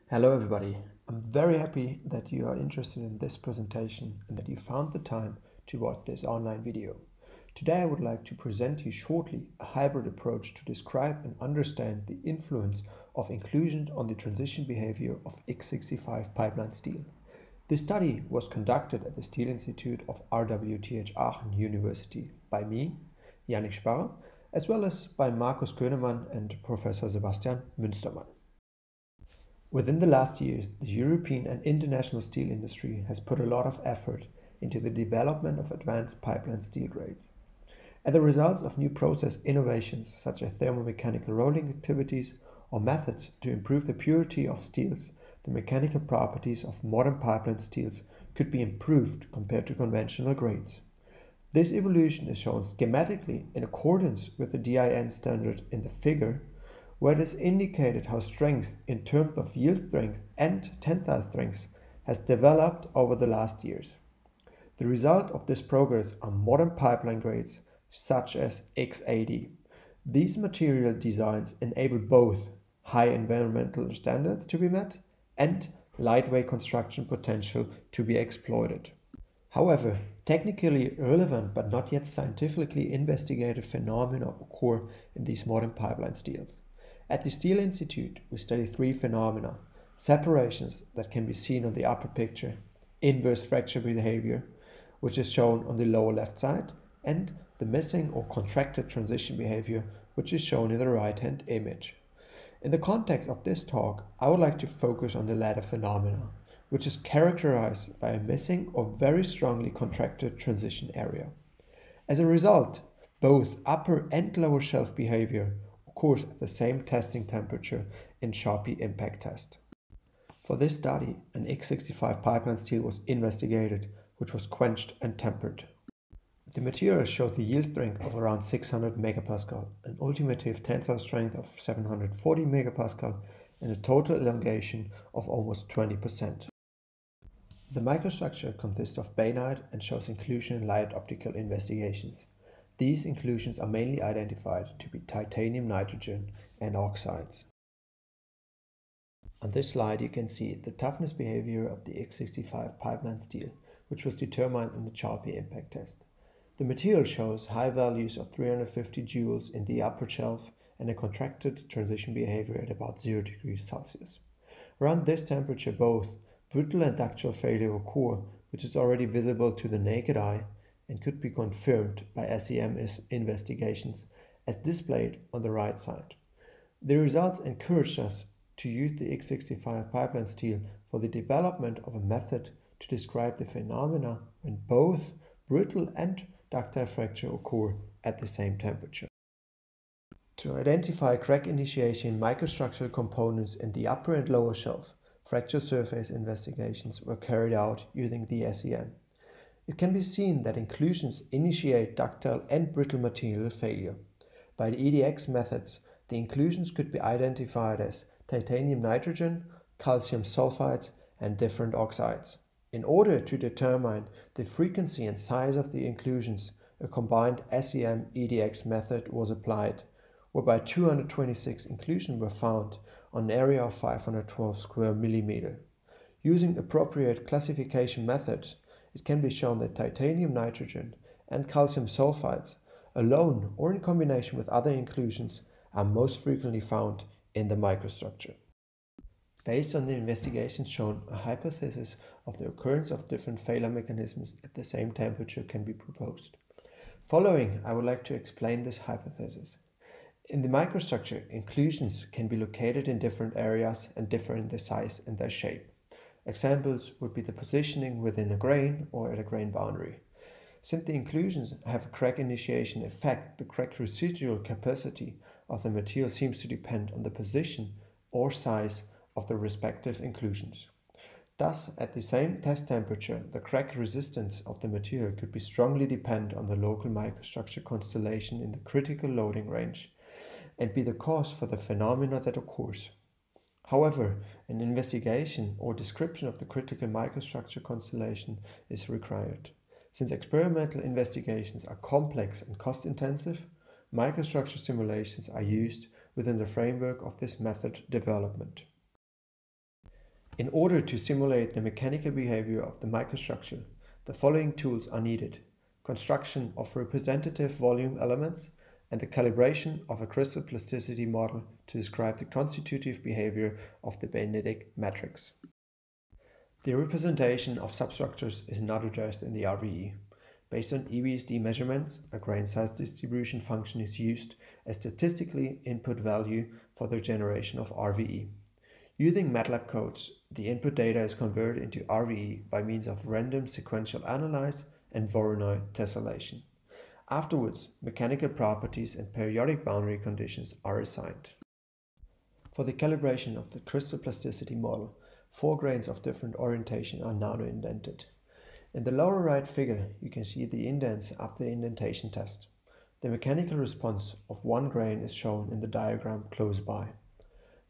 Hello everybody, I'm very happy that you are interested in this presentation and that you found the time to watch this online video. Today I would like to present you shortly a hybrid approach to describe and understand the influence of inclusion on the transition behavior of x65 pipeline steel. This study was conducted at the Steel Institute of RWTH Aachen University by me, Sparrer, as well as by Markus Konemann and Professor Sebastian Munstermann. Within the last years, the European and international steel industry has put a lot of effort into the development of advanced pipeline steel grades. As a result of new process innovations such as thermomechanical rolling activities or methods to improve the purity of steels, the mechanical properties of modern pipeline steels could be improved compared to conventional grades. This evolution is shown schematically in accordance with the DIN standard in the figure, where it is indicated how strength in terms of yield strength and tensile strength has developed over the last years. The result of this progress are modern pipeline grades such as X80. These material designs enable both high environmental standards to be met and lightweight construction potential to be exploited. However, technically relevant but not yet scientifically investigated phenomena occur in these modern pipeline steels. At the Steel Institute, we study three phenomena: separations that can be seen on the upper picture, inverse fracture behavior, which is shown on the lower left side, and the missing or contracted transition behavior, which is shown in the right-hand image. In the context of this talk, I would like to focus on the latter phenomena, which is characterized by a missing or very strongly contracted transition area. As a result, both upper and lower shelf behavior occurs at the same testing temperature in Sharpie impact test. For this study, an X65 pipeline steel was investigated, which was quenched and tempered. The material showed the yield strength of around 600 megapascal, an ultimative tensile strength of 740 megapascal, and a total elongation of almost 20%. The microstructure consists of bainite and shows inclusion in light optical investigations. These inclusions are mainly identified to be titanium, nitrogen, and oxides. On this slide you can see the toughness behavior of the X65 pipeline steel, which was determined in the Sharpie impact test. The material shows high values of 350 joules in the upper shelf and a contracted transition behavior at about 0 degrees Celsius. Around this temperature both brittle and ductile failure occur, which is already visible to the naked eye and could be confirmed by SEM investigations as displayed on the right side. The results encouraged us to use the X65 pipeline steel for the development of a method to describe the phenomena when both brittle and ductile fracture occur at the same temperature. To identify crack initiation microstructural components in the upper and lower shelf, fracture surface investigations were carried out using the SEM. It can be seen that inclusions initiate ductile and brittle material failure. By the EDX methods, the inclusions could be identified as titanium nitrogen, calcium sulfides, and different oxides. In order to determine the frequency and size of the inclusions, a combined SEM EDX method was applied, whereby 226 inclusions were found on an area of 512 square millimeter. Using appropriate classification methods, it can be shown that titanium nitrogen and calcium sulfides, alone or in combination with other inclusions, are most frequently found in the microstructure. Based on the investigations shown, a hypothesis of the occurrence of different failure mechanisms at the same temperature can be proposed. Following, I would like to explain this hypothesis. In the microstructure, inclusions can be located in different areas and differ in their size and their shape. Examples would be the positioning within a grain or at a grain boundary. Since the inclusions have a crack initiation effect, the crack residual capacity of the material seems to depend on the position or size of the respective inclusions. Thus, at the same test temperature, the crack resistance of the material could be strongly depend on the local microstructure constellation in the critical loading range and be the cause for the phenomena that occurs. However, an investigation or description of the critical microstructure constellation is required. Since experimental investigations are complex and cost-intensive, microstructure simulations are used within the framework of this method development. In order to simulate the mechanical behavior of the microstructure, the following tools are needed: construction of representative volume elements and the calibration of a crystal plasticity model to describe the constitutive behavior of the magnetic matrix. The representation of substructures is not addressed in the RVE. Based on EBSD measurements, a grain size distribution function is used as statistically input value for the generation of RVE. Using MATLAB codes, the input data is converted into RVE by means of random sequential analyze and Voronoi tessellation. Afterwards, mechanical properties and periodic boundary conditions are assigned. For the calibration of the crystal plasticity model, 4 grains of different orientation are nano-indented. In the lower right figure, you can see the indents after the indentation test. The mechanical response of 1 grain is shown in the diagram close by.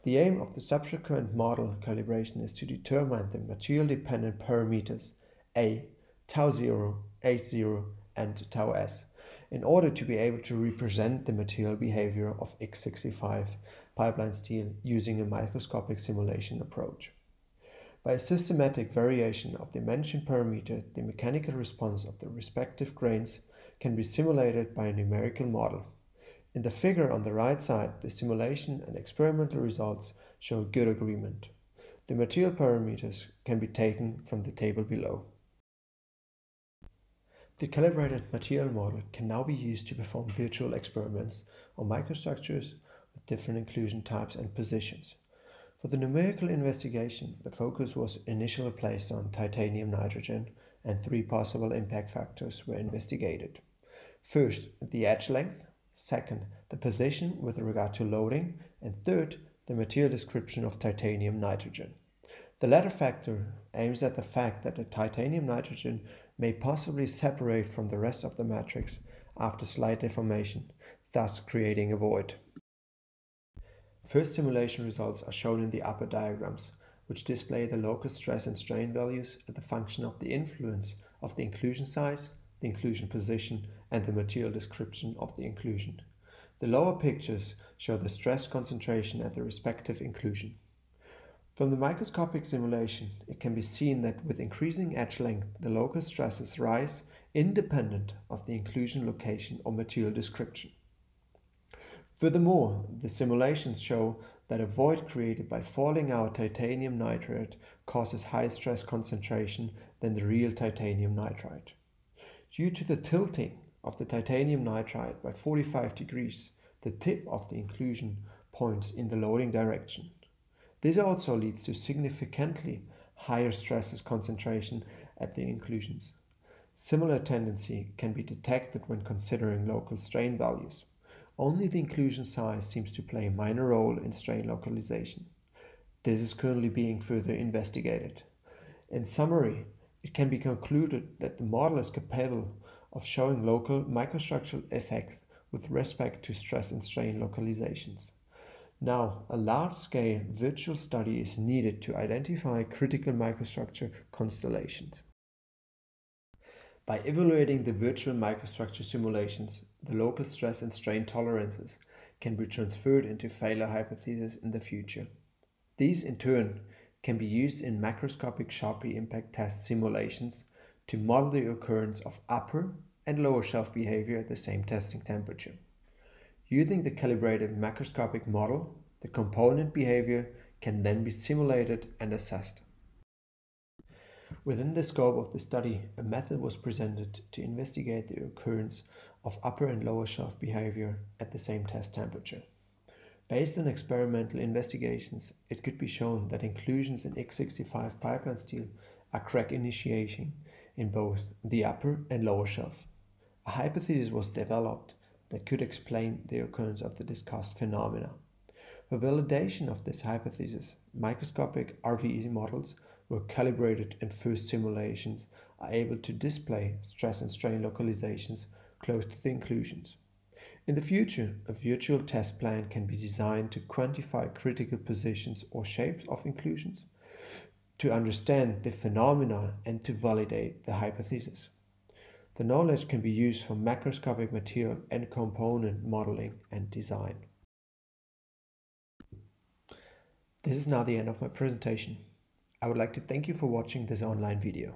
The aim of the subsequent model calibration is to determine the material-dependent parameters A, tau 0, H0, and tau s, in order to be able to represent the material behavior of X65 pipeline steel using a microscopic simulation approach. By a systematic variation of the mentioned parameter, the mechanical response of the respective grains can be simulated by a numerical model. In the figure on the right side, the simulation and experimental results show good agreement. The material parameters can be taken from the table below. The calibrated material model can now be used to perform virtual experiments on microstructures with different inclusion types and positions. For the numerical investigation, the focus was initially placed on titanium nitrogen, and 3 possible impact factors were investigated. First, the edge length. Second, the position with regard to loading, and third, the material description of titanium nitrogen. The latter factor aims at the fact that the titanium nitrogen may possibly separate from the rest of the matrix after slight deformation, thus creating a void. First simulation results are shown in the upper diagrams, which display the local stress and strain values as a function of the influence of the inclusion size, the inclusion position, and the material description of the inclusion. The lower pictures show the stress concentration at the respective inclusion. From the microscopic simulation, it can be seen that with increasing edge length, the local stresses rise independent of the inclusion location or material description. Furthermore, the simulations show that a void created by falling out titanium nitride causes higher stress concentration than the real titanium nitride. Due to the tilting of the titanium nitride by 45 degrees, the tip of the inclusion points in the loading direction. This also leads to significantly higher stress concentration at the inclusions. Similar tendency can be detected when considering local strain values. Only the inclusion size seems to play a minor role in strain localization. This is currently being further investigated. In summary, it can be concluded that the model is capable of showing local microstructural effects with respect to stress and strain localizations. Now, a large-scale virtual study is needed to identify critical microstructure constellations. By evaluating the virtual microstructure simulations, the local stress and strain tolerances can be transferred into failure hypotheses in the future. These, in turn, can be used in macroscopic Sharpie impact test simulations to model the occurrence of upper and lower shelf behavior at the same testing temperature. Using the calibrated macroscopic model, the component behavior can then be simulated and assessed. Within the scope of the study, a method was presented to investigate the occurrence of upper and lower shelf behavior at the same test temperature. Based on experimental investigations, it could be shown that inclusions in X65 pipeline steel are crack initiating in both the upper and lower shelf. A hypothesis was developed that could explain the occurrence of the discussed phenomena. For validation of this hypothesis, microscopic RVE models were calibrated and first simulations are able to display stress and strain localizations close to the inclusions. In the future, a virtual test plan can be designed to quantify critical positions or shapes of inclusions, to understand the phenomena and to validate the hypothesis. The knowledge can be used for macroscopic material and component modeling and design. This is now the end of my presentation. I would like to thank you for watching this online video.